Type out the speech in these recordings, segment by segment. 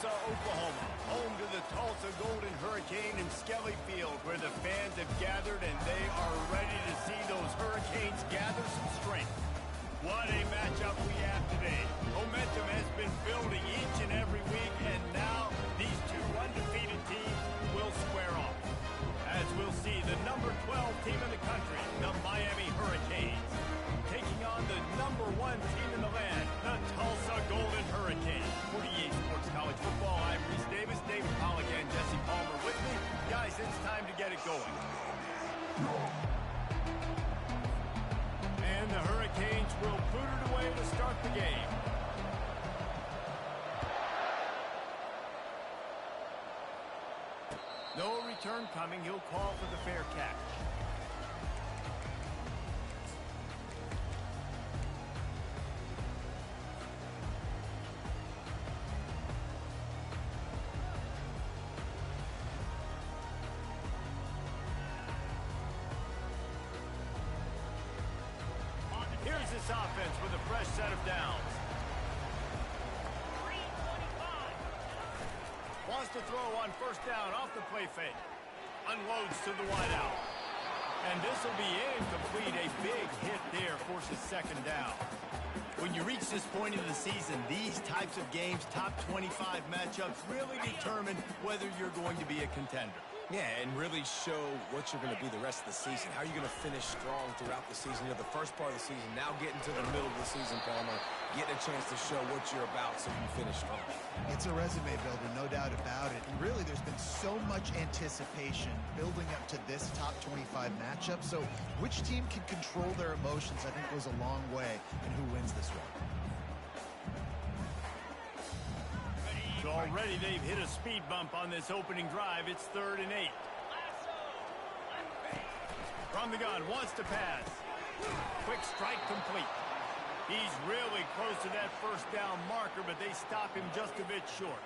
Tulsa, Oklahoma, home to the Tulsa Golden Hurricane in Skelly Field, where the fans have gathered and they are ready to see those Hurricanes gather some strength. What a matchup we have today. Momentum has been building each and every week, and now these two undefeated teams will square off. As we'll see, the number 12 team in the country, the Miami Hurricanes, taking on the number 1 team in the land, the Tulsa Golden Hurricanes. For EA Sports College Football, I'm Reese Davis, David Pollock, and Jesse Palmer with me. Guys, it's time to get it going. And the Hurricanes will boot it away to start the game. No return coming. He'll call for the fair catch. Here's this offense with a fresh set of downs. 325. Wants to throw on first down off the play fake. Unloads to the wideout. And this will be incomplete. A big hit there forces second down. When you reach this point in the season, these types of games, top 25 matchups, really determine whether you're going to be a contender. Yeah, and really show what you're going to be the rest of the season. How are you going to finish strong throughout the season? You're the first part of the season, now getting to the middle of the season, Palmer, getting a chance to show what you're about so you finish strong. It's a resume builder, no doubt about it. And really, there's been so much anticipation building up to this top 25 matchup. So which team can control their emotions, I think, goes a long way in who wins this one. So already they've hit a speed bump on this opening drive. It's 3rd and 8. From the gun, wants to pass. Quick strike complete. He's really close to that first down marker, but they stop him just a bit short.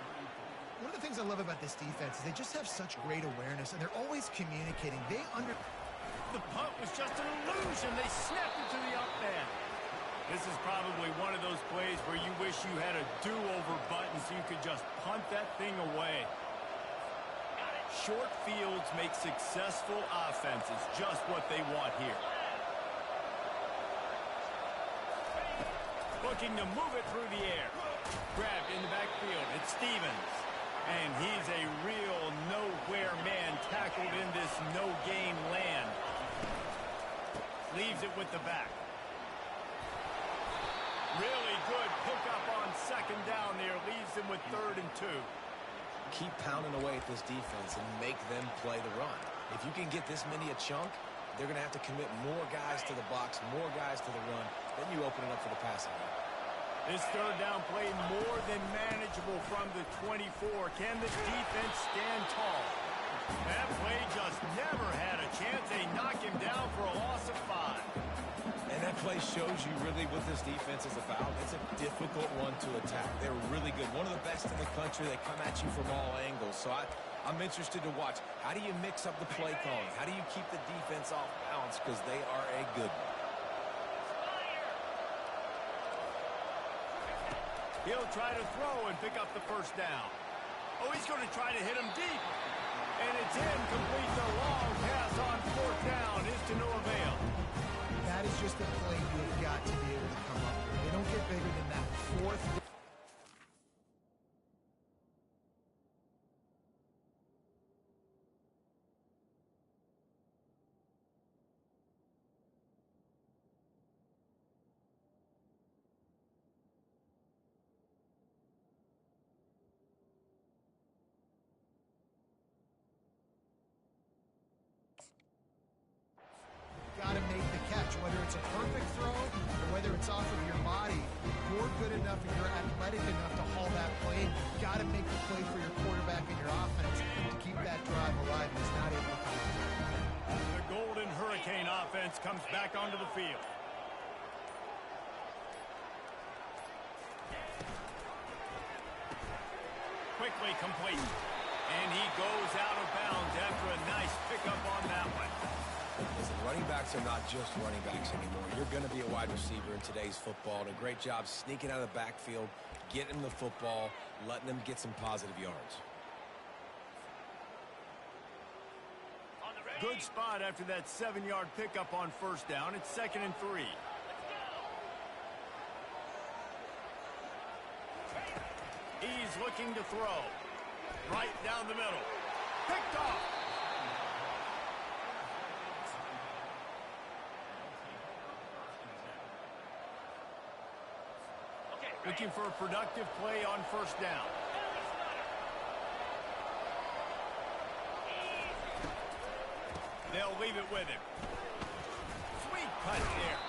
One of the things I love about this defense is they just have such great awareness, and they're always communicating. The punt was just an illusion. They snapped it to the up man. This is probably one of those plays where you wish you had a do-over button so you could just punt that thing away. Short fields make successful offenses just what they want here. Looking to move it through the air. Grabbed in the backfield. It's Stevens. And he's a real nowhere man tackled in this no-gain land. Leaves it with the back. Really good pickup on second down there. Leaves them with 3rd and 2. Keep pounding away at this defense and make them play the run. If you can get this many a chunk, they're going to have to commit more guys to the box, more guys to the run. Then you open it up for the passing game. This 3rd down play more than manageable from the 24. Can the defense stand tall? That play just never had a chance. They knock him down for a loss of 5. And that play shows you really what this defense is about. It's a difficult one to attack. They're really good. One of the best in the country. They come at you from all angles. So I'm interested to watch. How do you mix up the play calling? How do you keep the defense off balance? Because they are a good one. He'll try to throw and pick up the first down. Oh, he's going to try to hit him deep. And it's incomplete. The long pass on 4th down is to no avail. That is just a play you have got to be able to come up with. They don't get bigger than that. 4th. Got to make the catch, whether it's a perfect throw or whether it's off of your body. You're good enough and you're athletic enough to haul that play. You got to make the play for your quarterback and your offense to keep that drive alive, and he's not able to come out. The Golden Hurricane offense comes back onto the field. Quickly complete. And he goes out of bounds after a nice pickup on that one. Listen, running backs are not just running backs anymore. You're going to be a wide receiver in today's football. And a great job sneaking out of the backfield, getting him the football, letting him get some positive yards. Good spot after that 7-yard pickup on first down. It's 2nd and 3. He's looking to throw. Right down the middle. Picked off. Looking for a productive play on first down. They'll leave it with him. Sweet cut there.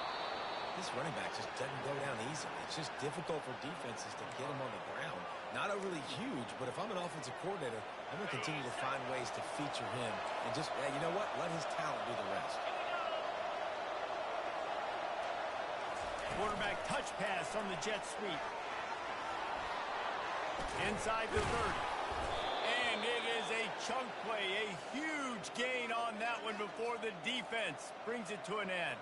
This running back just doesn't go down easily. It's just difficult for defenses to get him on the ground. Not overly huge, but if I'm an offensive coordinator, I'm going to continue to find ways to feature him and just, you know what, let his talent do the rest. Quarterback touch pass on the jet sweep. Inside the 30. And it is a chunk play, a huge gain on that one before the defense brings it to an end.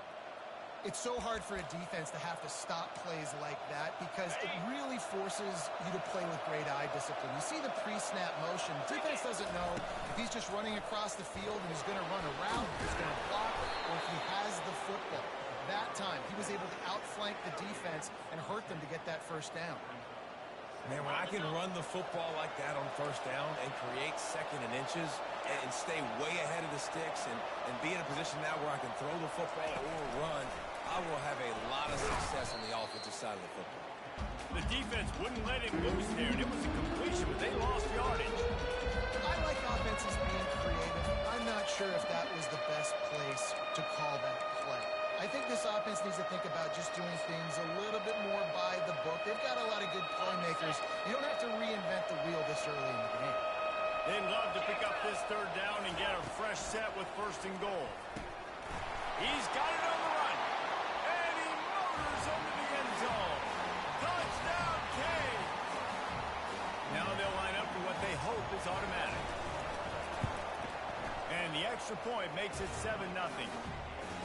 It's so hard for a defense to have to stop plays like that because it really forces you to play with great eye discipline. You see the pre-snap motion. Defense doesn't know if he's just running across the field and he's going to run a route, he's going to block, or if he has the football. That time, he was able to outflank the defense and hurt them to get that first down. Man, when I can run the football like that on first down and create 2nd and inches and stay way ahead of the sticks and be in a position now where I can throw the football or run, I will have a lot of success on the offensive side of the football. The defense wouldn't let it loose there, and it was a completion, but they lost yardage. I like offenses being creative. I'm not sure if that was the best place to call that play. I think this offense needs to think about just doing things a little bit more by the book. They've got a lot of good playmakers. You don't have to reinvent the wheel this early in the game. They'd love to pick up this 3rd down and get a fresh set with 1st and goal. He's got it on the run. And he motors into the end zone. Touchdown, Kane. Now they'll line up for what they hope is automatic. And the extra point makes it 7-0.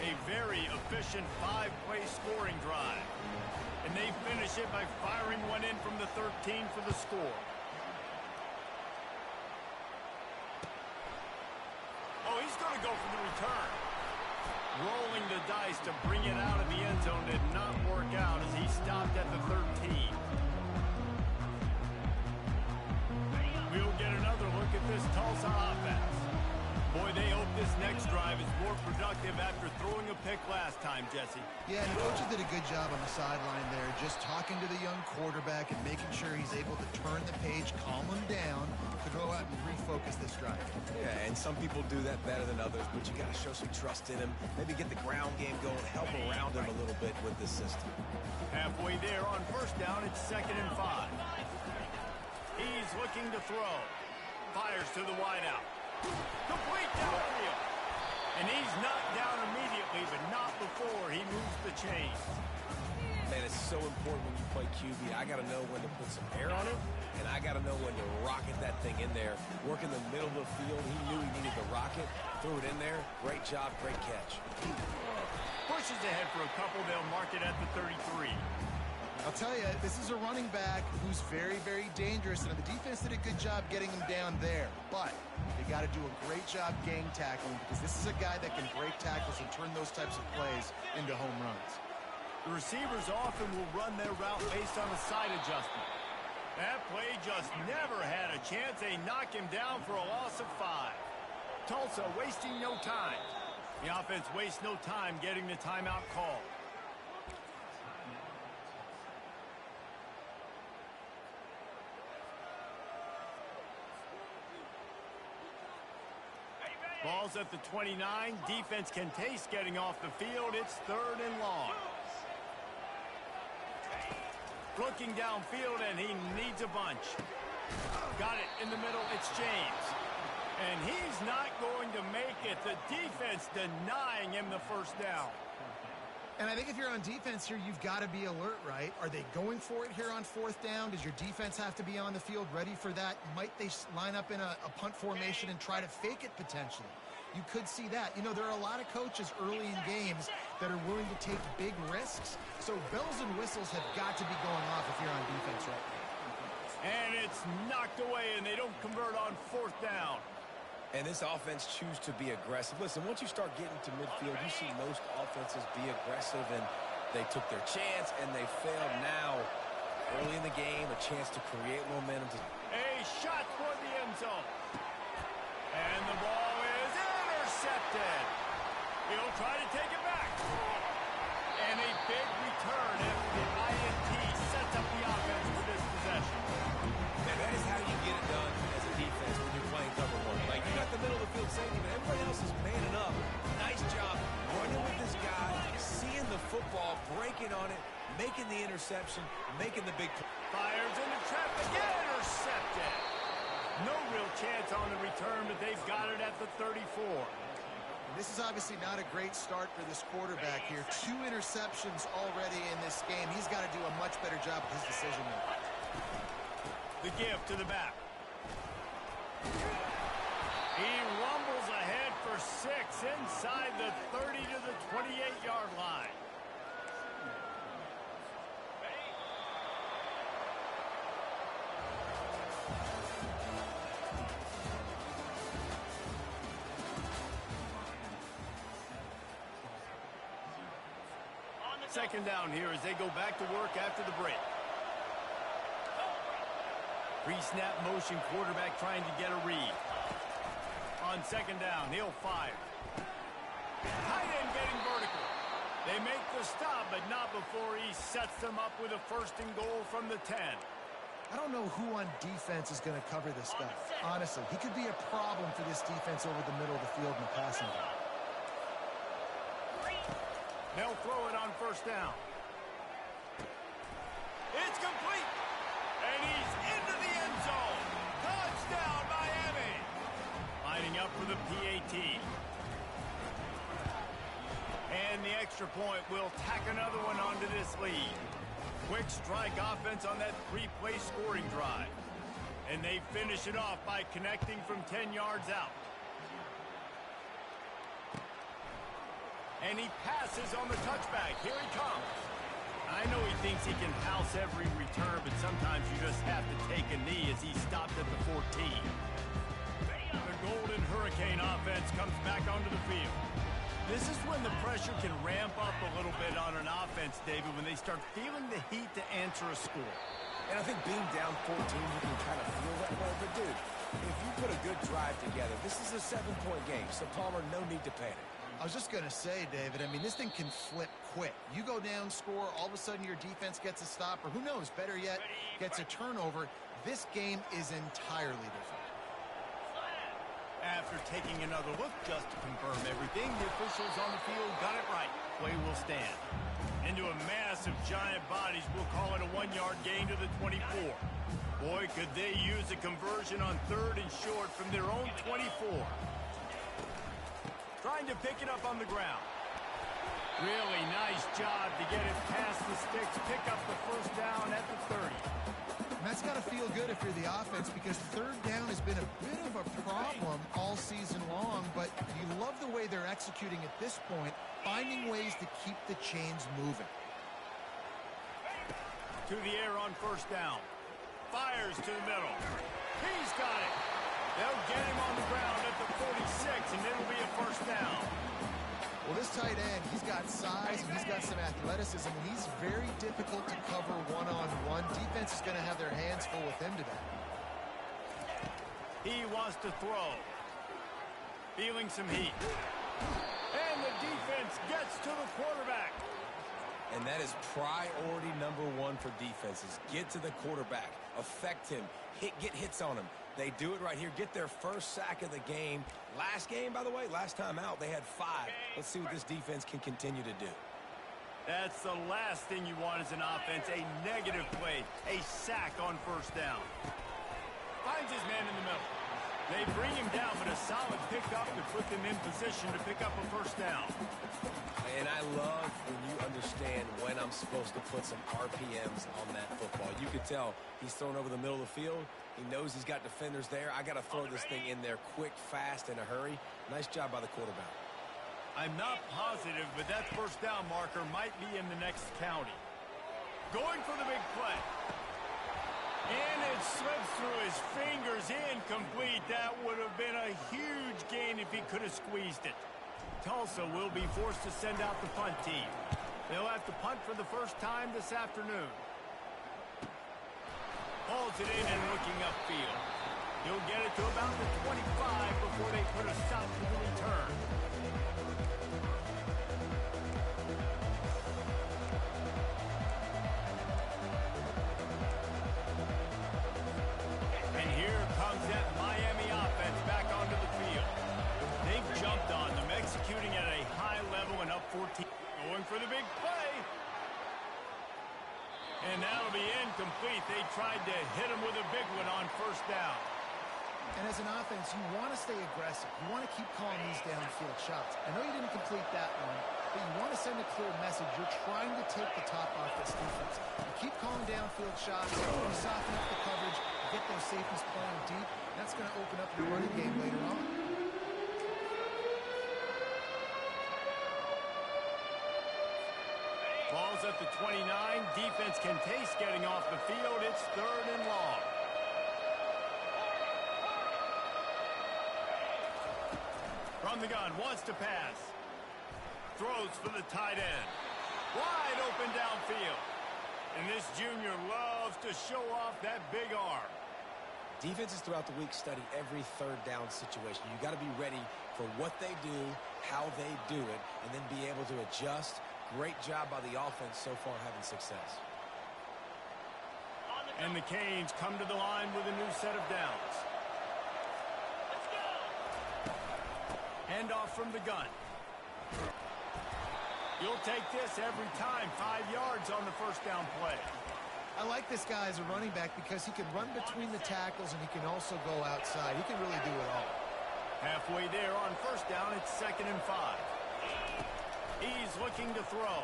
A very efficient 5-play scoring drive. And they finish it by firing one in from the 13 for the score. Oh, he's going to go for the return. Rolling the dice to bring it out of the end zone did not work out as he stopped at the 13. We'll get another look at this Tulsa offense. Boy, they hope this next drive is more productive after throwing a pick last time, Jesse. Yeah, and the coaches did a good job on the sideline there, just talking to the young quarterback and making sure he's able to turn the page, calm him down, to go out and refocus this drive. Yeah, and some people do that better than others, but you got to show some trust in him, maybe get the ground game going, help around him a little bit with this system. Halfway there on first down, it's 2nd and 5. He's looking to throw. Fires to the wideout. Complete downfield. And he's knocked down immediately, but not before he moves the chains. Man, it's so important when you play QB. I got to know when to put some air on it, and I got to know when to rocket that thing in there. Work in the middle of the field. He knew he needed to rocket. Threw it in there. Great job, great catch. Pushes ahead for a couple. They'll mark it at the 33. I'll tell you, this is a running back who's very, very dangerous, and the defense did a good job getting him down there. But they got to do a great job gang tackling because this is a guy that can break tackles and turn those types of plays into home runs. The receivers often will run their route based on a side adjustment. That play just never had a chance. They knock him down for a loss of 5. Tulsa wasting no time. The offense wastes no time getting the timeout called. Ball's at the 29. Defense can taste getting off the field. It's 3rd and long. Looking downfield, and he needs a bunch. Got it in the middle. It's James. And he's not going to make it. The defense denying him the first down. And I think if you're on defense here, you've got to be alert, right? Are they going for it here on 4th down? Does your defense have to be on the field ready for that? Might they line up in a punt formation and try to fake it potentially? You could see that. You know, there are a lot of coaches early in games that are willing to take big risks. So bells and whistles have got to be going off if you're on defense right now. And it's knocked away, and they don't convert on 4th down. And this offense choose to be aggressive. Listen, once you start getting to midfield, you see most offenses be aggressive, and they took their chance, and they failed. Now, early in the game, a chance to create momentum. A shot toward the end zone. And the ball is intercepted. He'll try to take it back. And a big return after the INT sets up the offense for this possession. And that is how you get it done as a defense when you're playing cover one. Like, you got the middle of the field safety, but everybody else is manning up. Nice job running with this guy, seeing the football, breaking on it, making the interception, making the big play. Fires into traffic, intercepted. No real chance on the return, but they've got it at the 34. This is obviously not a great start for this quarterback here. 2 interceptions already in this game. He's got to do a much better job with his decision making. The give to the back. He rumbles ahead for 6 inside the 30 to the 28-yard line. Second down here as they go back to work after the break. Pre-snap motion, quarterback trying to get a read. On second down, he'll fire. Tight end getting vertical. They make the stop, but not before he sets them up with a 1st and goal from the 10. I don't know who on defense is going to cover this guy. Honestly, he could be a problem for this defense over the middle of the field in the passing game. They'll throw it on 1st down. It's complete. And he's into the end zone. Touchdown, Miami. Lining up for the PAT. And the extra point will tack another one onto this lead. Quick strike offense on that 3-play scoring drive. And they finish it off by connecting from 10 yards out. And he passes on the touchback. Here he comes. I know he thinks he can house every return, but sometimes you just have to take a knee as he stopped at the 14. The Golden Hurricane offense comes back onto the field. This is when the pressure can ramp up a little bit on an offense, David, when they start feeling the heat to answer a score. And I think being down 14, you can kind of feel that way. But, dude, if you put a good drive together, this is a 7-point game, so Palmer, no need to panic. I was just going to say, David, I mean, this thing can flip quick. You go down, score, all of a sudden your defense gets a stop, or who knows, better yet, gets a turnover. This game is entirely different. After taking another look just to confirm everything, the officials on the field got it right. Play will stand. Into a mass of giant bodies, we'll call it a 1-yard gain to the 24. Boy, could they use a conversion on 3rd and short from their own 24. Trying to pick it up on the ground. Really nice job to get it past the sticks, pick up the 1st down at the 30. And that's got to feel good if you're the offense, because 3rd down has been a bit of a problem all season long, but you love the way they're executing at this point, finding ways to keep the chains moving. To the air on 1st down. Fires to the middle. He's got it. They'll get him on the ground at the 46, and it'll be a 1st down. Well, this tight end, he's got size and he's got some athleticism, and he's very difficult to cover one-on-one. Defense is going to have their hands full with him today. He wants to throw. Feeling some heat. And the defense gets to the quarterback. And that is priority number 1 for defenses. Get to the quarterback. Affect him. Get hits on him. They do it right here. Get their 1st sack of the game. Last game, by the way, last time out, they had 5. Let's see what this defense can continue to do. That's the last thing you want as an offense, a negative play, a sack on 1st down. Finds his man in the middle. They bring him down, but a solid pickup to put them in position to pick up a 1st down. And I love when you understand when I'm supposed to put some RPMs on that football. You could tell he's thrown over the middle of the field. He knows he's got defenders there. I got to throw this thing in there quick, fast, in a hurry. Nice job by the quarterback. I'm not positive, but that first down marker might be in the next county. Going for the big play. And it slips through his fingers, incomplete. That would have been a huge gain if he could have squeezed it. Tulsa will be forced to send out the punt team. They'll have to punt for the first time this afternoon. Hauls it in and looking upfield. He'll get it to about the 25 before they put a stop to the return. And here comes that Miami offense back onto the field. They've jumped on them, executing at a high level and up 14. Going for the big play. And that'll be incomplete. They tried to hit him with a big one on first down. And as an offense, you want to stay aggressive. You want to keep calling these downfield shots. I know you didn't complete that one, but you want to send a clear message. You're trying to take the top off this defense. You keep calling downfield shots, you soften up the coverage, get those safeties playing deep. That's going to open up your running game later on. Ball's at the 29. Defense can taste getting off the field. It's 3rd and long. From the gun, wants to pass. Throws for the tight end. Wide open downfield. And this junior loves to show off that big arm. Defenses throughout the week study every third down situation. You got to be ready for what they do, how they do it, and then be able to adjust. Great job by the offense so far having success. And the Canes come to the line with a new set of downs. Handoff from the gun. You'll take this every time. 5 yards on the first down play. I like this guy as a running back because he can run between the tackles and he can also go outside. He can really do it all. Halfway there on first down, it's 2nd and 5. He's looking to throw.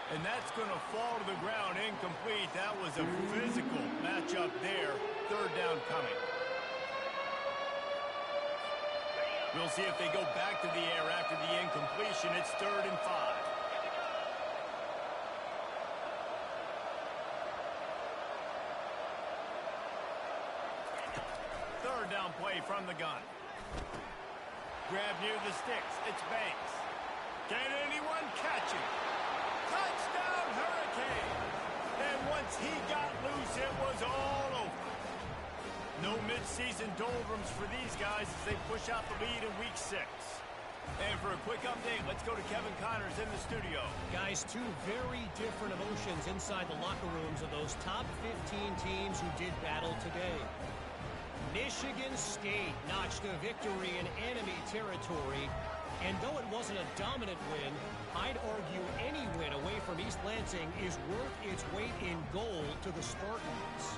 And that's going to fall to the ground incomplete. That was a physical matchup there. 3rd down coming. We'll see if they go back to the air after the incompletion. It's 3rd and 5. 3rd down play from the gun. Grab near the sticks. It's Banks. Can anyone catch him? Touchdown, Hurricane! And once he got loose, it was all over. No midseason doldrums for these guys as they push out the lead in Week 6. And for a quick update, let's go to Kevin Connors in the studio. Guys, two very different emotions inside the locker rooms of those top 15 teams who did battle today. Michigan State notched a victory in enemy territory. And though it wasn't a dominant win, I'd argue any win away from East Lansing is worth its weight in gold to the Spartans.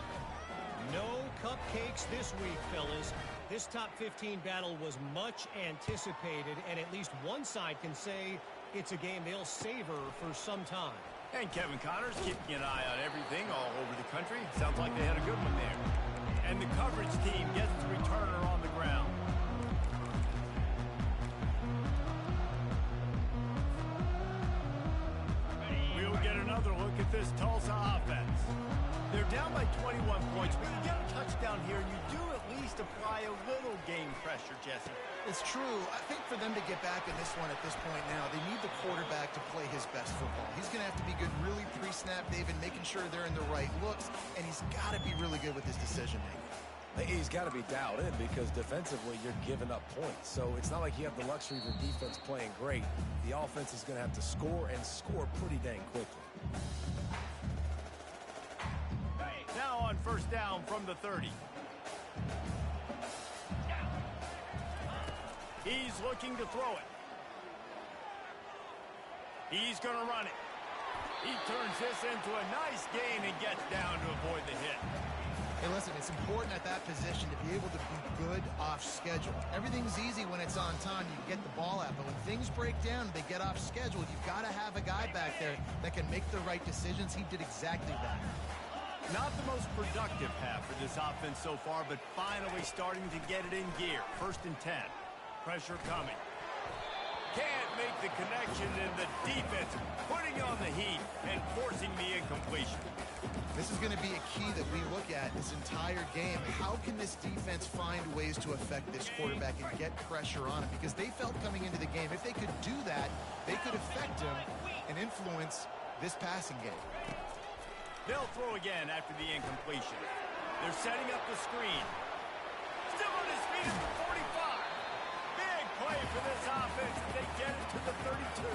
No cupcakes this week, fellas. This top 15 battle was much anticipated, and at least one side can say it's a game they'll savor for some time. And Kevin Connors keeping an eye on everything all over the country. Sounds like they had a good one there. And the coverage team gets the returner on the ground. We'll get another look at this Tulsa offense. They're down by 21 points, but you get a touchdown here, and you do at least apply a little game pressure, Jesse. It's true. I think for them to get back in this one at this point now, they need the quarterback to play his best football. He's going to have to be good really pre-snap, David, making sure they're in the right looks, and he's got to be really good with his decision-making. He's got to be dialed in because defensively you're giving up points. So it's not like you have the luxury of your defense playing great. The offense is going to have to score and score pretty dang quickly. Now on first down from the 30. He's looking to throw it. He's going to run it. He turns this into a nice gain and gets down to avoid the hit. Hey, listen, it's important at that position to be able to be good off schedule. Everything's easy when it's on time. You get the ball out. But when things break down, they get off schedule. You've got to have a guy back there that can make the right decisions. He did exactly that. Not the most productive half for this offense so far, but finally starting to get it in gear. 1st and 10. Pressure coming. Can't make the connection, and the defense putting on the heat and forcing the incompletion. This is going to be a key that we look at this entire game. How can this defense find ways to affect this quarterback and get pressure on him? Because they felt coming into the game, if they could do that, they could affect him and influence this passing game. They'll throw again after the incompletion. They're setting up the screen. Still on his feet at the 45. Big play for this offense as they get it to the 32.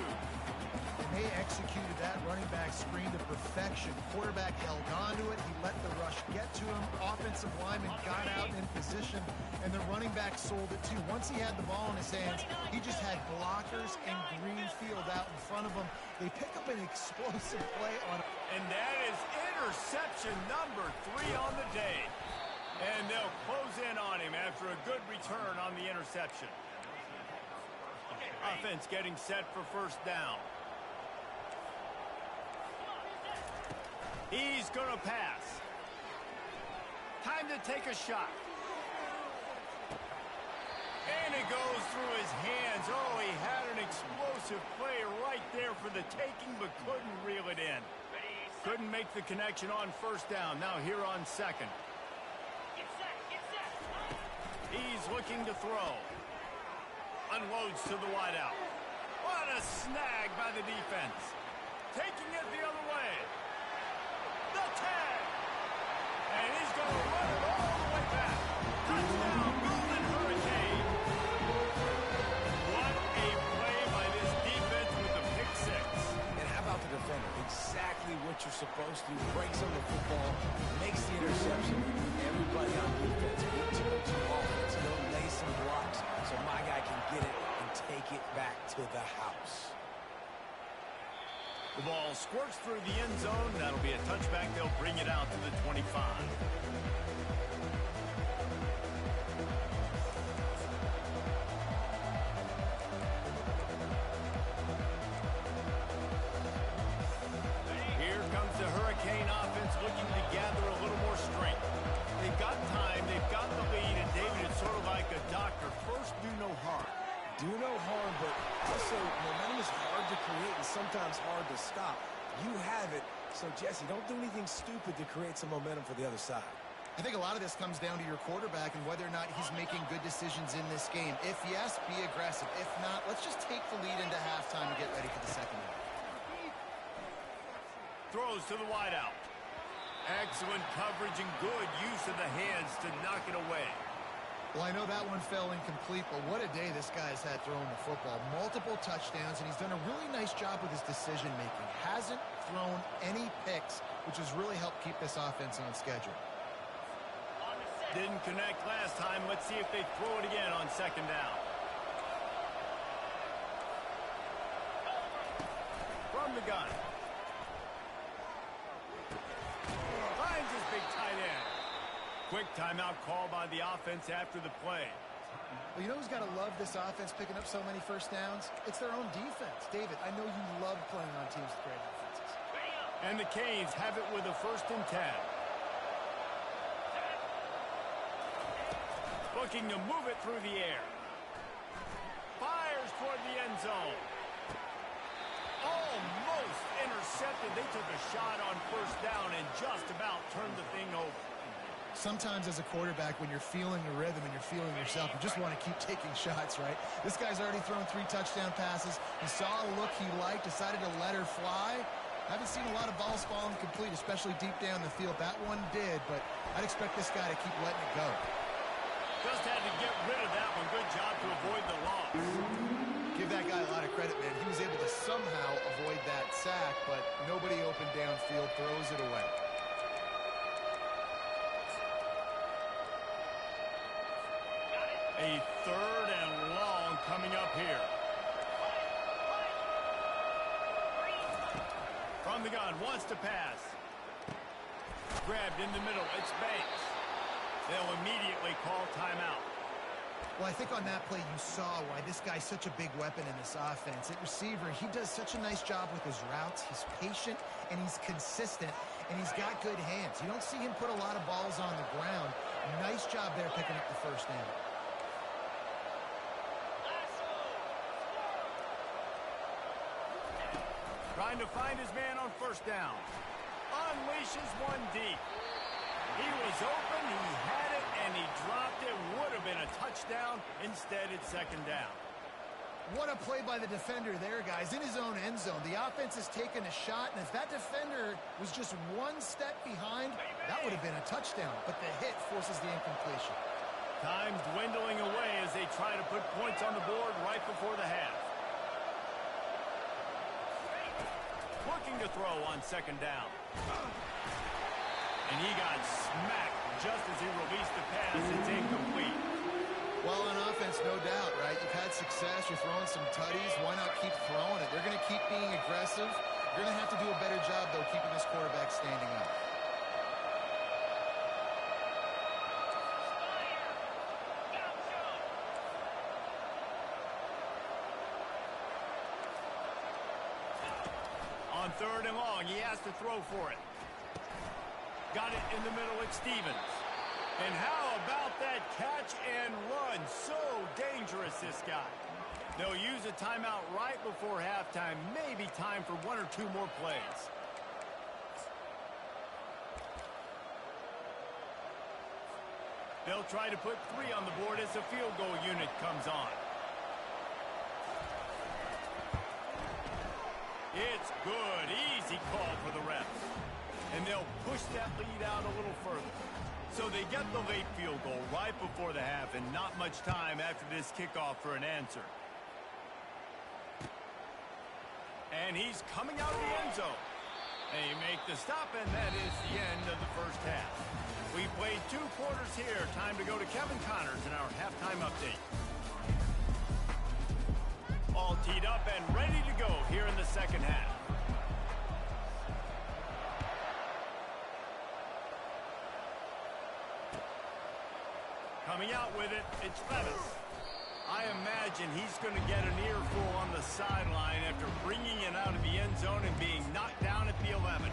And they executed that running back screen to perfection. Quarterback held on to it. He let the rush get to him. Offensive lineman got out in position, and the running back sold it too. Once he had the ball in his hands, he just had blockers and green field out in front of him. They pick up an explosive play on him. And that is interception number 3 on the day. And they'll close in on him after a good return on the interception. Offense getting set for first down. He's going to pass. Time to take a shot. And it goes through his hands. Oh, he had an explosive play right there for the taking, but couldn't reel it in. Couldn't make the connection on first down. Now here on second. He's looking to throw. Unloads to the wideout. What a snag by the defense. Taking it the other way. The tag. And he's going to run it all the way back. Touchdown, Golden Hurricane. What a play by this defense with the pick six. And how about the defender? Exactly what you're supposed to do. Breaks on the football, makes the interception. Everybody on defense, get to offense. Go lay some blocks so my guy can get it and take it back to the house. The ball squirts through the end zone. That'll be a touchback. They'll bring it out to the 25. Here comes the Hurricane offense looking to gather a little more strength. They've got time. They've got the lead. And David, it's sort of like a doctor. First, do no harm. Do no harm, but also momentum is hard to create and sometimes hard to stop. You have it, so Jesse, don't do anything stupid to create some momentum for the other side. I think a lot of this comes down to your quarterback and whether or not he's making good decisions in this game. If yes, be aggressive. If not, let's just take the lead into halftime and get ready for the second half. Throws to the wideout. Excellent coverage and good use of the hands to knock it away. Well, I know that one fell incomplete, but what a day this guy's had throwing the football. Multiple touchdowns, and he's done a really nice job with his decision-making. Hasn't thrown any picks, which has really helped keep this offense on schedule. Didn't connect last time. Let's see if they throw it again on second down. From the gun. Finds his big tight end. Quick timeout call by the offense after the play. Well, you know who's got to love this offense picking up so many first downs? It's their own defense. David, I know you love playing on teams with great offenses. And the Canes have it with a 1st and 10. Looking to move it through the air. Fires toward the end zone. Almost intercepted. They took a shot on first down and just about turned the thing over. Sometimes as a quarterback, when you're feeling the rhythm and you're feeling yourself, you just want to keep taking shots, right? This guy's already thrown 3 touchdown passes. He saw a look he liked, decided to let her fly. I haven't seen a lot of balls falling complete, especially deep down the field. That one did, but I'd expect this guy to keep letting it go. Just had to get rid of that one. Good job to avoid the loss. Give that guy a lot of credit, man. He was able to somehow avoid that sack, but nobody open downfield, throws it away. A 3rd and long coming up here. From the gun, wants to pass. Grabbed in the middle, it's Banks. They'll immediately call timeout. Well, I think on that play you saw why this guy's such a big weapon in this offense. At receiver, he does such a nice job with his routes. He's patient, and he's consistent, and he's got good hands. You don't see him put a lot of balls on the ground. Nice job there picking up the first down. Trying to find his man on first down. Unleashes one deep. He was open, he had it, and he dropped it. Would have been a touchdown. Instead, it's second down. What a play by the defender there, guys, in his own end zone. The offense has taken a shot, and if that defender was just one step behind, that would have been a touchdown. But the hit forces the incompletion. Time dwindling away as they try to put points on the board right before the half. Looking to throw on second down. And he got smacked just as he released the pass. It's incomplete. Well, on offense, no doubt, right? You've had success. You're throwing some tutties. Why not keep throwing it? They're going to keep being aggressive. You're going to have to do a better job, though, keeping this quarterback standing up. On third and long, he has to throw for it. Got it in the middle at Stevens. And how about that catch and run? So dangerous, this guy. They'll use a timeout right before halftime. Maybe time for one or two more plays. They'll try to put 3 on the board as the field goal unit comes on. It's good. Easy call for the refs. And they'll push that lead out a little further. So they get the late field goal right before the half, and not much time after this kickoff for an answer. And he's coming out of the end zone. They make the stop, and that is the end of the first half. We played 2 quarters here. Time to go to Kevin Connors in our halftime update. All teed up and ready to go here in the second half. Coming out with it, it's Levis. I imagine he's going to get an earful on the sideline after bringing it out of the end zone and being knocked down at the 11.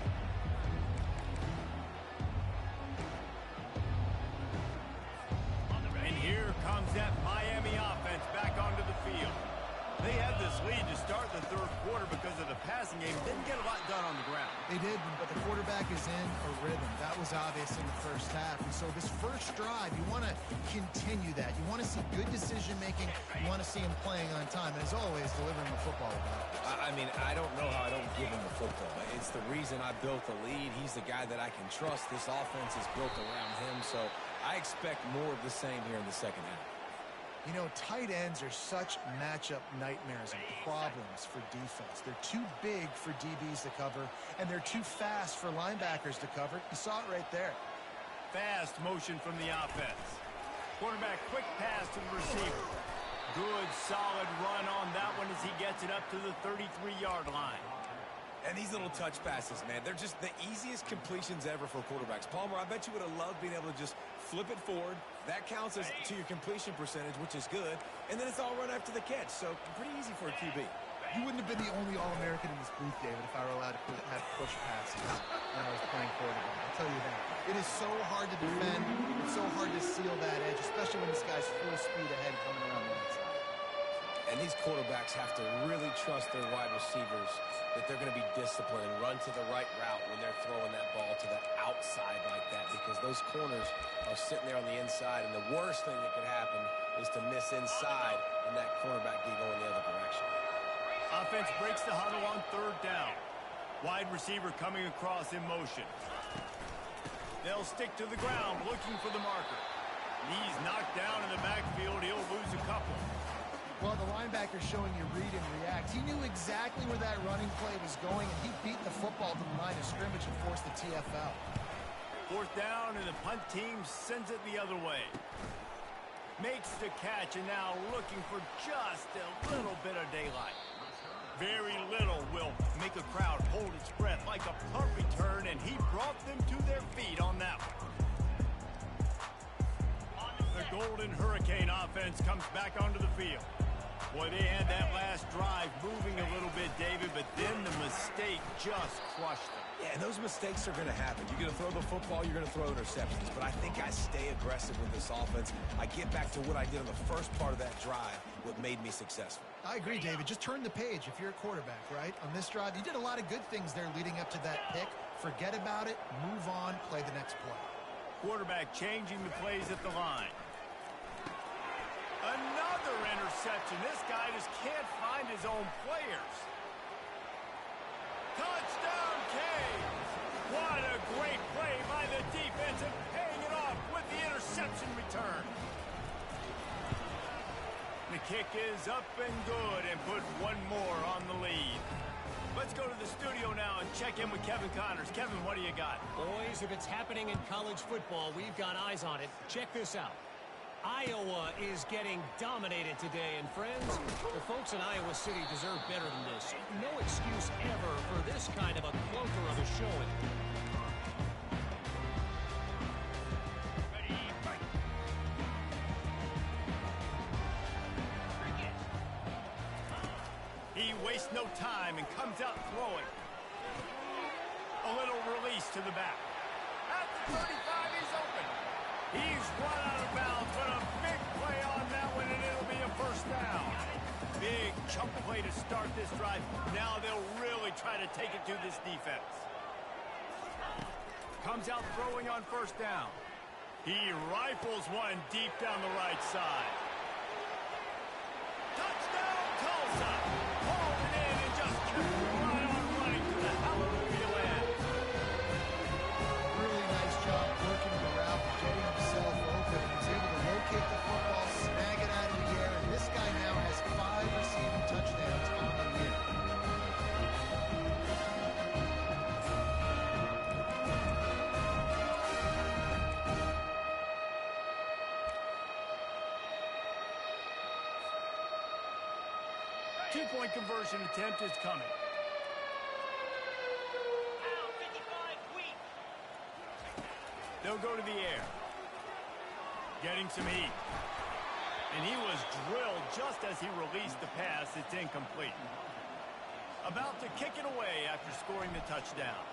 And here comes that Miami offense back onto the field. They had this lead to start the third quarter because of the passing game. Didn't get a lot done on the ground. They did, but the quarterback is in a rhythm. That was obvious in the first half. And so this first drive, you want to continue that. You want to see good decision-making. You want to see him playing on time. And as always, delivering the football. I mean, I don't know how I don't give him the football. It's the reason I built the lead. He's the guy that I can trust. This offense is built around him. So I expect more of the same here in the second half. You know, tight ends are such matchup nightmares and problems for defense. They're too big for DBs to cover, and they're too fast for linebackers to cover. You saw it right there. Fast motion from the offense. Quarterback quick pass to the receiver. Good, solid run on that one as he gets it up to the 33-yard line. And these little touch passes, man, they're just the easiest completions ever for quarterbacks. Palmer, I bet you would have loved being able to just flip it forward. That counts as to your completion percentage, which is good. And then it's all run after the catch, so pretty easy for a QB. You wouldn't have been the only All-American in this booth, David, if I were allowed to have push passes when I was playing quarterback. I'll tell you that. It is so hard to defend. It's so hard to seal that edge, especially when this guy's full speed ahead coming around the outside. And these quarterbacks have to really trust their wide receivers that they're going to be disciplined and run to the right route when they're throwing that ball to the outside like that, because those corners are sitting there on the inside, and the worst thing that could happen is to miss inside and that cornerback be going the other direction. Offense breaks the huddle on third down. Wide receiver coming across in motion. They'll stick to the ground looking for the marker. He's knocked down in the backfield. He'll lose a couple. Well, the linebacker's showing you read and react. He knew exactly where that running play was going, and he beat the football to the line of scrimmage and forced the TFL. Fourth down, and the punt team sends it the other way. Makes the catch, and now looking for just a little bit of daylight. Very little will make a crowd hold its breath like a punt return, and he brought them to their feet on that one. The Golden Hurricane offense comes back onto the field. Boy, they had that last drive moving a little bit, David, but then the mistake just crushed them. Yeah, and those mistakes are going to happen. You're going to throw the football, you're going to throw interceptions. But I think I stay aggressive with this offense. I get back to what I did on the first part of that drive, what made me successful. I agree, David. Just turn the page if you're a quarterback, right? On this drive, you did a lot of good things there leading up to that pick. Forget about it, move on, play the next play. Quarterback changing the plays at the line. Another interception. This guy just can't find his own players. Touchdown, Canes! What a great play by the defense and paying it off with the interception return. The kick is up and good and put one more on the lead. Let's go to the studio now and check in with Kevin Connors. Kevin, what do you got? Boys, if it's happening in college football, we've got eyes on it. Check this out. Iowa is getting dominated today, and friends, the folks in Iowa City deserve better than this. No excuse ever for this kind of a clunker of a showing. He wastes no time and comes out throwing. A little release to the back. At the 35, he's open. He's run out of bounds, but a big play on that one, and it'll be a first down. Big chunk play to start this drive. Now they'll really try to take it to this defense. Comes out throwing on first down. He rifles one deep down the right side. Touchdown, Tulsa! Hauled it in and just kept right on running to the hallelujah land. Really nice job working the route, getting himself open. He's able to locate the football, snag it out of the air, and this guy now has 5 receiving touchdowns on the year. 2-point conversion attempt is coming. They'll go to the air. Getting some heat. And he was drilled just as he released the pass. It's incomplete. About to kick it away after scoring the touchdown.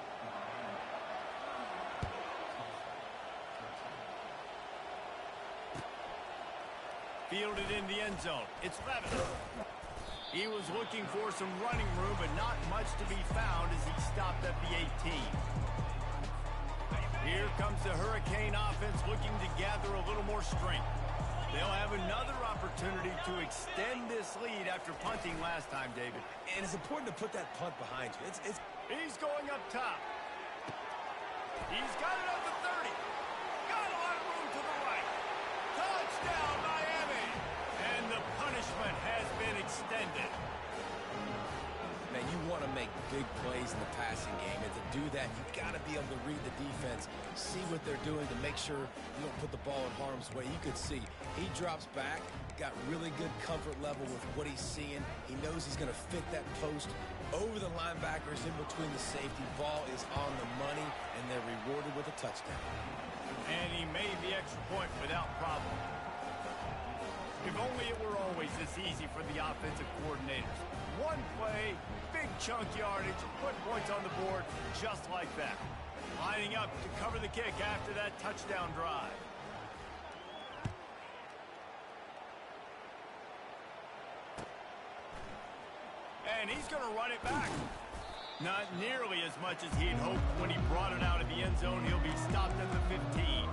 Fielded in the end zone. It's Levis. He was looking for some running room, but not much to be found as he stopped at the 18. Here comes the Hurricane offense looking to gather a little more strength. They'll have another opportunity to extend this lead after punting last time, David. And it's important to put that punt behind you. He's going up top. He's got it at the 30. Got a lot of room to the right. Touchdown, Miami! And the punishment has been extended. Man, you want to make big plays in the passing game, and to do that, you've got to be able to read the defense, see what they're doing to make sure you don't put the ball in harm's way. You could see he drops back, got really good comfort level with what he's seeing. He knows he's going to fit that post over the linebackers in between the safety. Ball is on the money, and they're rewarded with a touchdown. And he made the extra point without problem. If only it were always this easy for the offensive coordinators. One play, big chunk yardage, put points on the board just like that. Lining up to cover the kick after that touchdown drive. And he's going to run it back. Not nearly as much as he'd hoped when he brought it out of the end zone. He'll be stopped at the 15.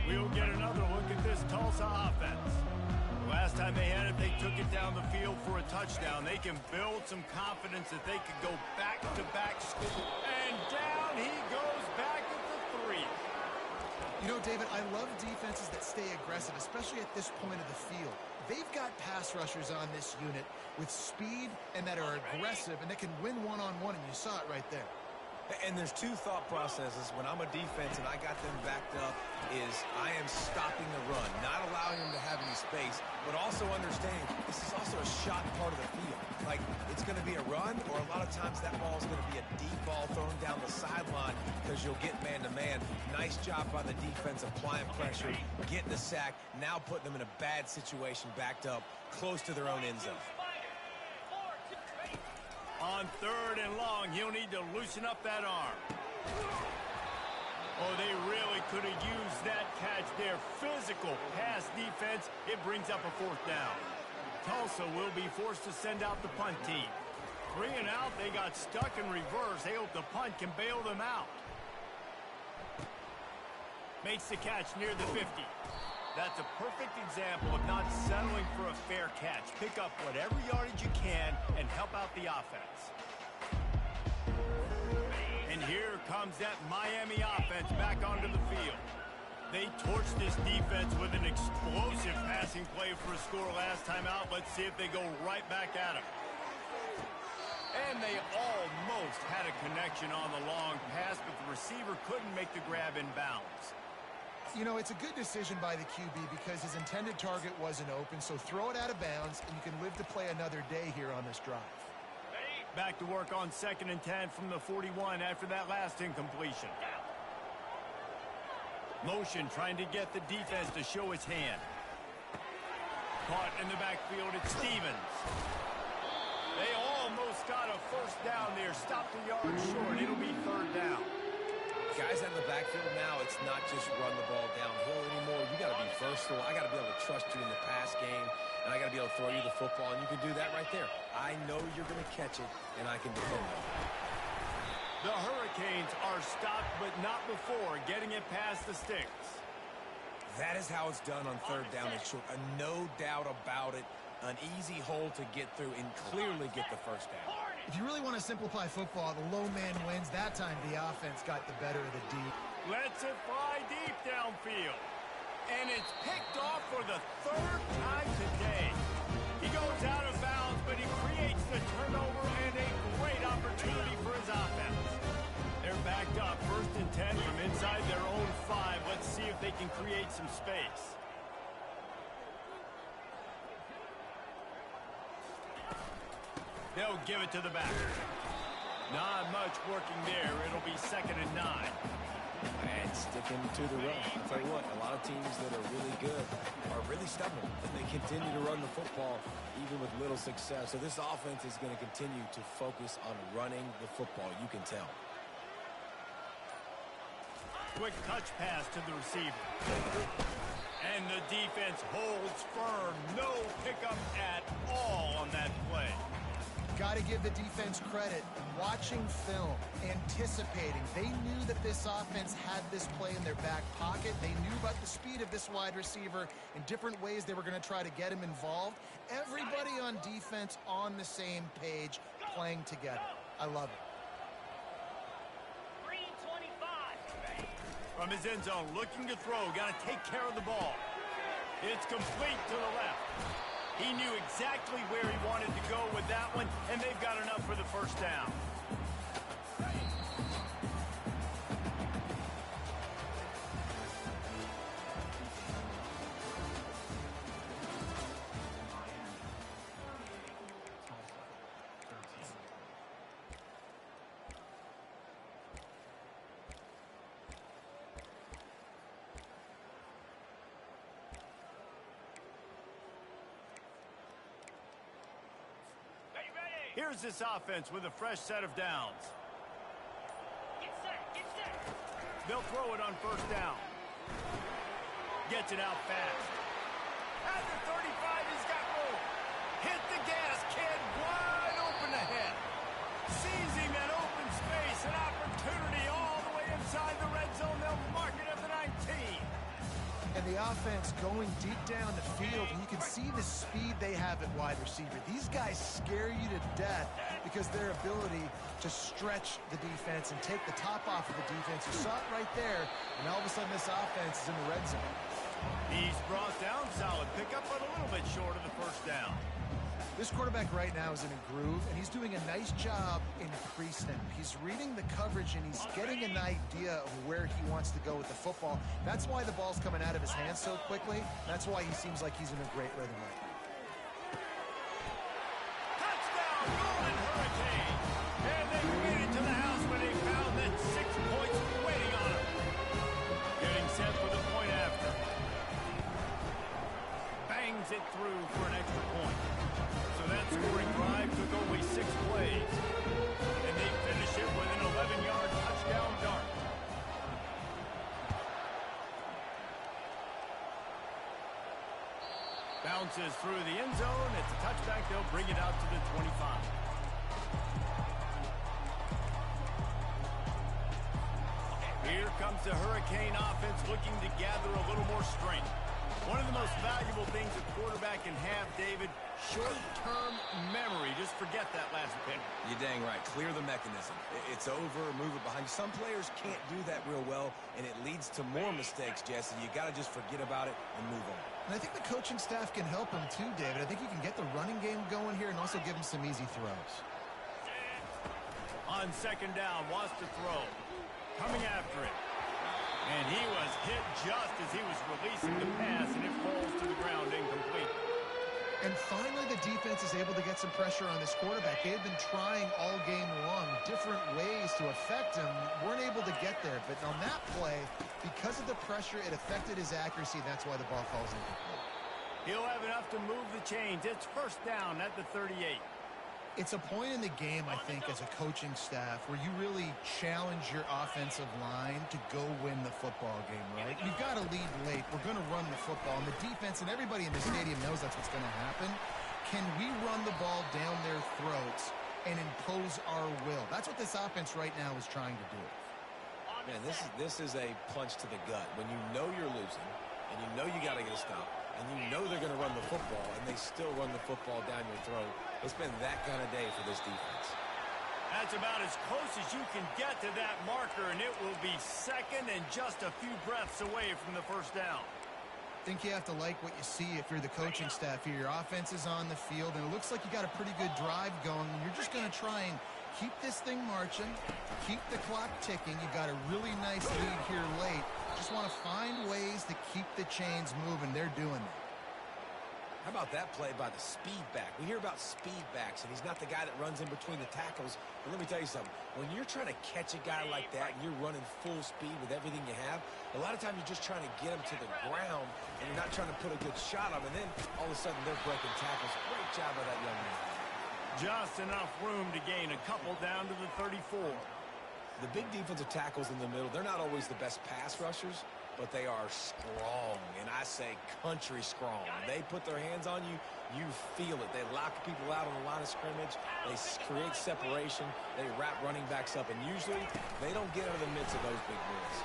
We'll get another look at this Tulsa offense. Last time they had it, they took it down the field for a touchdown. They can build some confidence that they could go back-to-back school. And down he goes back at the 3. You know, David, I love defenses that stay aggressive, especially at this point of the field. They've got pass rushers on this unit with speed and that are aggressive and that can win one-on-one, and you saw it right there. And there's two thought processes when I'm a defense and I got them backed up is I am stopping the run, not allowing them to have any space, but also understanding this is also a shot part of the field. Like, it's going to be a run, or a lot of times that ball is going to be a deep ball thrown down the sideline because you'll get man-to-man. Nice job by the defense applying pressure, getting the sack, now putting them in a bad situation backed up close to their own end zone. On 3rd and long, he'll need to loosen up that arm. Oh, they really could have used that catch there. Physical pass defense. It brings up a 4th down. Tulsa will be forced to send out the punt team. 3 and out. They got stuck in reverse. They hope the punt can bail them out. Makes the catch near the 50. That's a perfect example of not settling for a fair catch. Pick up whatever yardage you can and help out the offense. And here comes that Miami offense back onto the field. They torched this defense with an explosive passing play for a score last time out. Let's see if they go right back at him. And they almost had a connection on the long pass, but the receiver couldn't make the grab in bounds. You know, it's a good decision by the QB because his intended target wasn't open, so throw it out of bounds, and you can live to play another day here on this drive. Back to work on 2nd and 10 from the 41 after that last incompletion. Motion trying to get the defense to show its hand. Caught in the backfield, it's Stevens. They almost got a 1st down there. Stopped a yard short. It'll be 3rd down. Guys out of the backfield now, it's not just run the ball downhill anymore. You got to be versatile. I got to be able to trust you in the pass game, and I got to be able to throw you the football, and you can do that right there. I know you're going to catch it, and I can defend it. The Hurricanes are stopped, but not before getting it past the sticks. That is how it's done on 3rd down and short. No doubt about it. An easy hole to get through and clearly get the 1st down. If you really want to simplify football, the low man wins. That time the offense got the better of the deep. Lets it fly deep downfield. And it's picked off for the 3rd time today. He goes out of bounds, but he creates the turnover and a great opportunity for his offense. They're backed up 1st and 10 from inside their own 5. Let's see if they can create some space. They'll give it to the back. Not much working there. It'll be 2nd and 9. And sticking to the run. I'll tell you what, a lot of teams that are really good are really stubborn, and they continue to run the football even with little success. So this offense is going to continue to focus on running the football. You can tell. Quick touch pass to the receiver. And the defense holds firm. No pickup at all on that play. Got to give the defense credit. Watching film, anticipating. They knew that this offense had this play in their back pocket. They knew about the speed of this wide receiver in different ways they were going to try to get him involved. Everybody on defense on the same page, playing together. I love it. 325. From his end zone, looking to throw. Got to take care of the ball. It's complete to the left. He knew exactly where he wanted to go with that one, and they've got enough for the 1st down. Here's this offense with a fresh set of downs. Get set, get set. They'll throw it on 1st down. Gets it out fast. At the 35, he's got room. Hit the gas, kid. Wide open ahead. Sees him in open space. An opportunity all the way inside the red zone. They'll mark it at the 19. And the offense going deep down the field, and you can see the speed they have at wide receiver. These guys scare you to death because their ability to stretch the defense and take the top off of the defense. You saw it right there, and all of a sudden this offense is in the red zone. He's brought down solid pickup, but a little bit short of the 1st down. This quarterback right now is in a groove, and he's doing a nice job in pre-snap. He's reading the coverage, and he's getting an idea of where he wants to go with the football. That's why the ball's coming out of his hands so quickly. That's why he seems like he's in a great rhythm right now. Touchdown, Golden Hurricanes! And they made it to the house when they found that 6 points waiting on them. Getting set for the point after. Bangs it through for an extra point. That scoring drive took only 6 plays, and they finish it with an 11-yard touchdown dart. is through the end zone. It's a touchback. They'll bring it out to the 25. Here comes the Hurricane offense looking to gather a little more strength. One of the most valuable things a quarterback can have, David, short-term memory. Just forget that last pick. You're dang right. Clear the mechanism. It's over, move it behind you. Some players can't do that real well, and it leads to more mistakes, Jesse. You got to just forget about it and move on. And I think the coaching staff can help him too, David. I think you can get the running game going here and also give him some easy throws. On second down, wants to throw. Coming after it. And he was hit just as he was releasing the pass, and it falls to the ground incomplete. And finally, the defense is able to get some pressure on this quarterback. They had been trying all game long different ways to affect him. Weren't able to get there. But on that play, because of the pressure, it affected his accuracy. That's why the ball falls incomplete. He'll have enough to move the chains. It's first down at the 38. It's a point in the game, I think, as a coaching staff where you really challenge your offensive line to go win the football game, right? You've got to lead late. We're going to run the football. And the defense and everybody in the stadium knows that's what's going to happen. Can we run the ball down their throats and impose our will? That's what this offense right now is trying to do. Man, this is a punch to the gut. When you know you're losing and you know you got to get a stop and you know they're going to run the football and they still run the football down your throat, it's been that kind of day for this defense. That's about as close as you can get to that marker, and it will be second and just a few breaths away from the first down. I think you have to like what you see if you're the coaching staff here. Your offense is on the field, and it looks like you got a pretty good drive going, and you're just going to try and keep this thing marching, keep the clock ticking. You got a really nice lead here late. Just want to find ways to keep the chains moving. They're doing that. How about that play by the speed back? We hear about speed backs, and he's not the guy that runs in between the tackles. But let me tell you something. When you're trying to catch a guy like that and you're running full speed with everything you have, a lot of times you're just trying to get him to the ground, and you're not trying to put a good shot on him. And then all of a sudden they're breaking tackles. Great job by that young man. Just enough room to gain a couple down to the 34. The big defensive tackles in the middle, they're not always the best pass rushers, but they are strong, and I say country strong. They put their hands on you, you feel it. They lock people out on the line of scrimmage. They create separation. They wrap running backs up, and usually they don't get out of the midst of those big boys.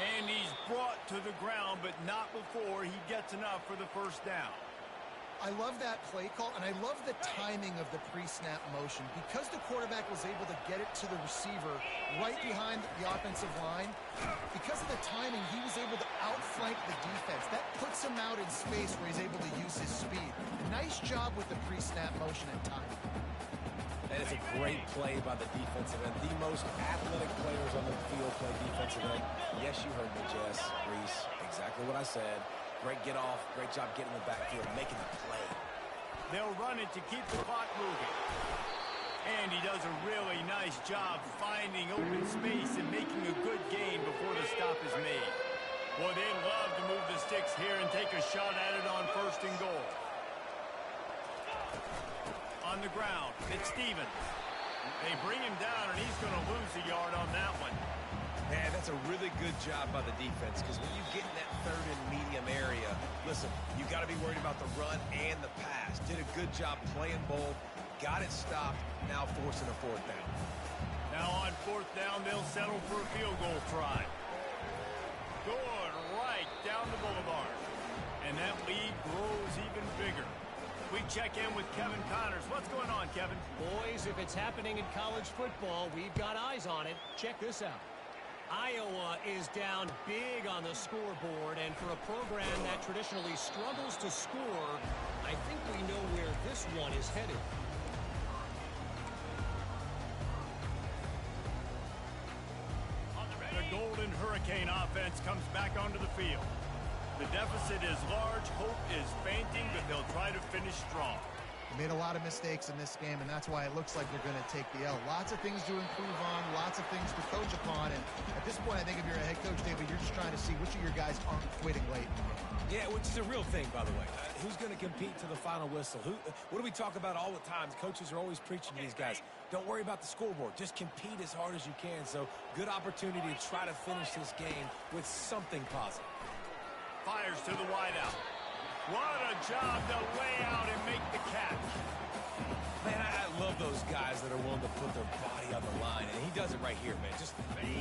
And he's brought to the ground, but not before he gets enough for the first down. I love that play call, and I love the timing of the pre-snap motion. Because the quarterback was able to get it to the receiver right behind the offensive line, because of the timing, he was able to outflank the defense. That puts him out in space where he's able to use his speed. Nice job with the pre-snap motion and timing. That is a great play by the defensive end. The most athletic players on the field play defensive end. Yes, you heard me, Jess, Reese. Exactly what I said. Great get off. Great job getting in the backfield, making the play. They'll run it to keep the clock moving. And he does a really nice job finding open space and making a good gain before the stop is made. Boy, they'd love to move the sticks here and take a shot at it on first and goal. On the ground, it's Stevens. They bring him down, and he's going to lose a yard on that one. Man, that's a really good job by the defense, because when you get in that third and medium area, listen, you got to be worried about the run and the pass. Did a good job playing both, got it stopped, now forcing a fourth down. Now on fourth down, they'll settle for a field goal try. Good right down the boulevard. And that lead grows even bigger. We check in with Kevin Connors. What's going on, Kevin? Boys, if it's happening in college football, we've got eyes on it. Check this out. Iowa is down big on the scoreboard, and for a program that traditionally struggles to score, I think we know where this one is headed. The Golden Hurricane offense comes back onto the field. The deficit is large, hope is fainting, but they'll try to finish strong. They made a lot of mistakes in this game, and that's why it looks like they're going to take the L. Lots of things to improve on, lots of things to coach upon, and at this point, I think if you're a head coach, David, you're just trying to see which of your guys aren't quitting late in the game. Yeah, which is a real thing, by the way. Who's going to compete to the final whistle? What do we talk about all the time? Coaches are always preaching to these guys. Don't worry about the scoreboard. Just compete as hard as you can. So, good opportunity to try to finish this game with something positive. fires to the wideout. What a job to lay out and make the catch. Man, I love those guys that are willing to put their body on the line, and he does it right here, man. Just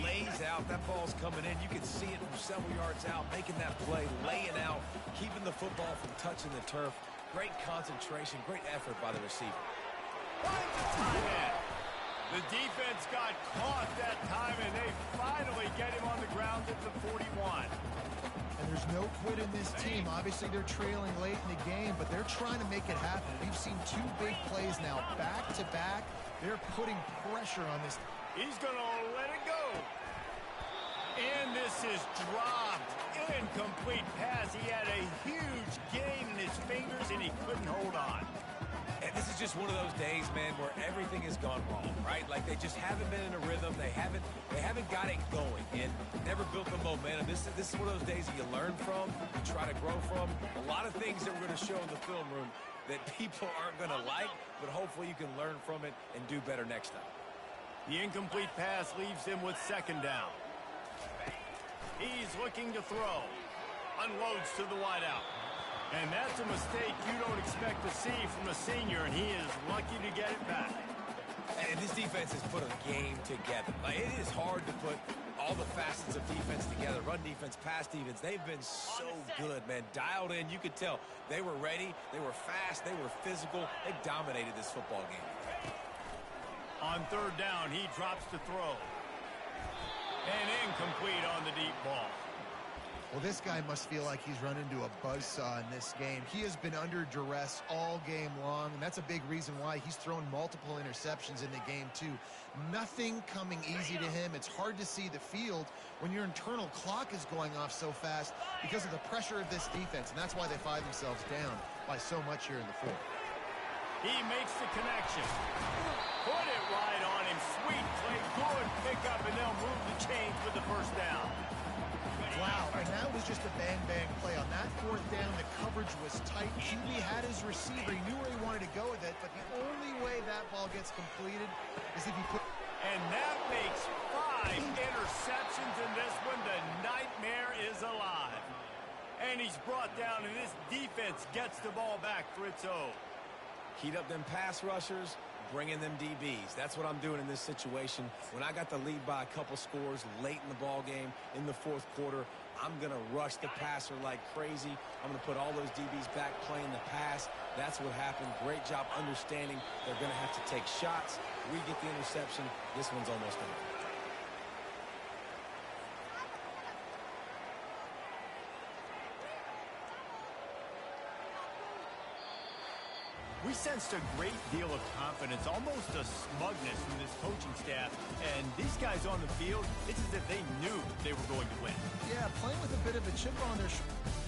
lays out. That ball's coming in. You can see it from several yards out, making that play, laying out, keeping the football from touching the turf. Great concentration, great effort by the receiver. Finds a tight end. The defense got caught that time, and they finally get him on the ground at the 41. And there's no quit in this team. Obviously, they're trailing late in the game, but they're trying to make it happen. We've seen two big plays now, back-to-back. They're putting pressure on this. He's going to let it go. And this is dropped. Incomplete pass. He had a huge gain in his fingers, and he couldn't hold on. And this is just one of those days, man, where everything has gone wrong, right? Like they just haven't been in a rhythm. They haven't got it going and never built the momentum. This is one of those days that you learn from, you try to grow from. A lot of things that we're going to show in the film room that people aren't going to like, but hopefully you can learn from it and do better next time. The incomplete pass leaves him with second down. He's looking to throw. Unloads to the wideout. And that's a mistake you don't expect to see from a senior, and he is lucky to get it back. And this defense has put a game together. Like, it is hard to put all the facets of defense together. Run defense, pass defense. They've been so good, man. Dialed in. You could tell they were ready. They were fast. They were physical. They dominated this football game. On third down, he drops to throw. And incomplete on the deep ball. Well, this guy must feel like he's run into a buzzsaw in this game. He has been under duress all game long, and that's a big reason why he's thrown multiple interceptions in the game, too. Nothing coming easy to him. It's hard to see the field when your internal clock is going off so fast because of the pressure of this defense, and that's why they find themselves down by so much here in the fourth. He makes the connection. Put it right on him. Sweet play. Good pickup, and they'll move the chains with the first down. Wow, and that was just a bang-bang play. On that fourth down, the coverage was tight. QB had his receiver. He knew where he wanted to go with it, but the only way that ball gets completed is if you put... And that makes 5 interceptions in this one. The nightmare is alive. And he's brought down, and this defense gets the ball back for its own. Heat up them pass rushers, bring in them DBs. That's what I'm doing in this situation. When I got the lead by a couple scores late in the ball game, in the fourth quarter, I'm going to rush the passer like crazy. I'm going to put all those DBs back playing the pass. That's what happened. Great job understanding they're going to have to take shots. We get the interception. This one's almost over. We sensed a great deal of confidence, almost a smugness from this coaching staff. And these guys on the field, it's as if they knew they were going to win. Yeah, playing with a bit of a chip on their shoulder.